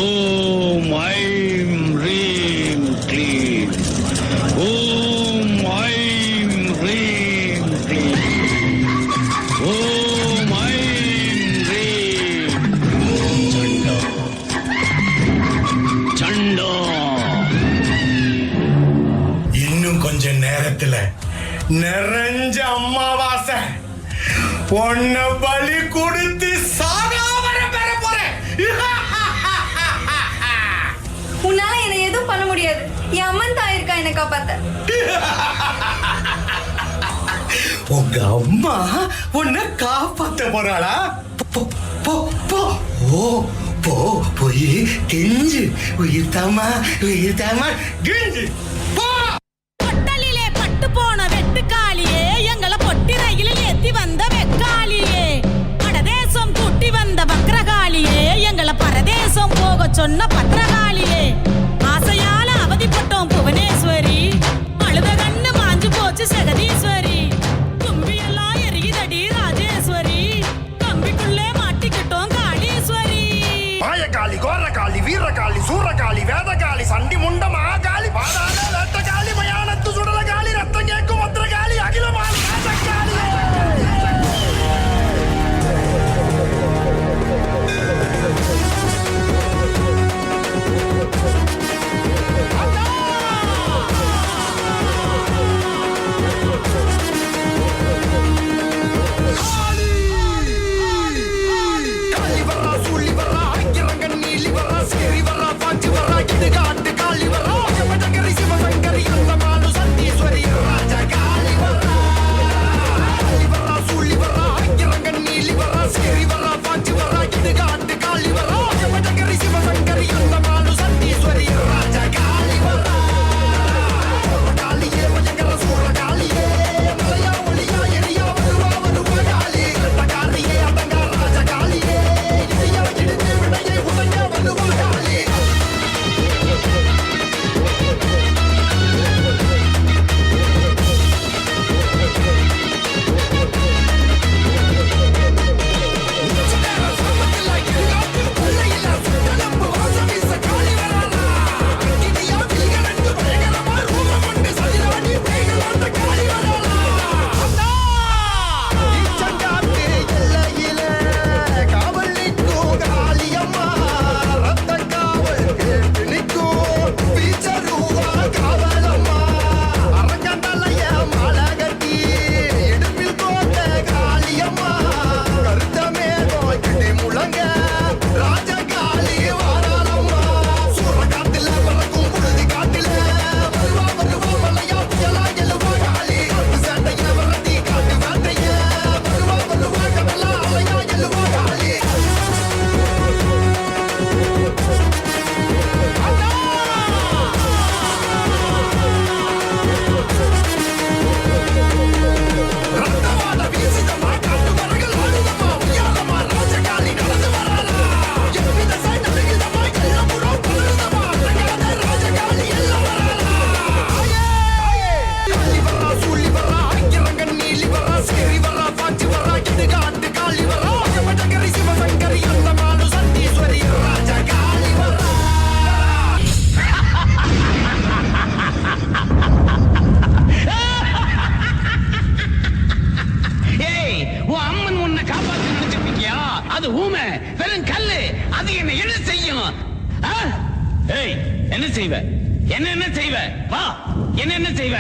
ஓம் I'm ரீம் க்ளீம். ஓம் I'm ரீம் க்ளீம். ஓம் ஐம் ரீம். சண்டா சண்டா. இன்னும் கொஞ்ச நேரத்துல நிறைஞ்ச அம்மாவாசை பொண்ண பலி கொடுத்து சாகாவரம் பெற போறேன். உன்னால என்ன எதுவும் பண்ண முடியாது. என் அம்மன் தான் இருக்கா என்ன காப்பாத்த. உங்க அம்மா உன்னை காப்பாத்த போறாளா? போய் கெஞ்சு. உயிர் தாமா கெஞ்சு. பொட்டலிலே பட்டு போன வெட்டுக்காளியே, எங்களை பொட்டி ரயிலில் ஏத்தி வந்த வெக்காளியே, படதேசம் கூட்டி வந்த வக்ரகாளியே, எங்களை பரதேசம் போக சொன்ன பத்திரகாளியே, ஆசையால அவதிப்பட்டோம் புவனேஸ்வரி, அழுத கண்ணு மாஞ்சு போச்சு ஜெகதீஸ்வரி, கும்பியெல்லாம் எரியுதடி ராஜேஸ்வரி, கம்பிக்குள்ளே மாட்டிக்கிட்டோம் காளீஸ்வரி. மாயக்காளி, கோரக்காளி, வீரகாளி, சூரகாளி, வேதகாளி, சண்டி முண்ட மகாகாளி, பாதாள வேட்டகாளி, மயானத்து சுடலகாளி, ரத்தம் கேட்கும் பத்திரகாளி, அகிலமாளி ராஜகாளி. அது ஊமை, வெறும் கல்லு. அது என்ன செய்யும்? என்ன செய்வ? என்ன செய்வ? வா, என்ன செய்வ?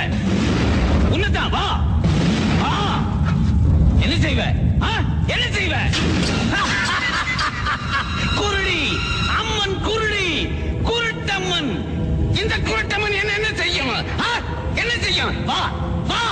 உன்னதான் வா. என்ன செய்வ? என்ன செய்வ? குருடி அம்மன், குருடி குருட்டம்மன். இந்த குருட்டம்மன் என்ன செய்யும்? என்ன செய்யும்? வா வா.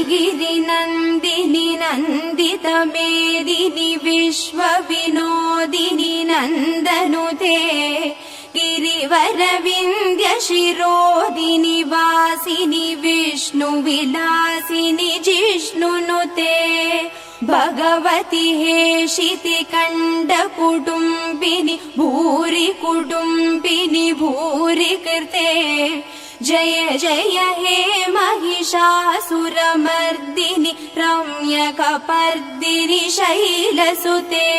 गिरिनन्दिनि नन्दितमेदिनि विश्वविनोदिनि नन्दनुते गिरिवरविन्द्यशिरोदिनि वासिनि विष्णुविलासिनि जिष्णुनुते भगवति हेशिति कण्डकुटुम्बिनि भूरि कुटुम्बिनि भूरि कृते जय जय हे महिषासुरमर्दिनि रम्यकपर्दिनि शैलसुते।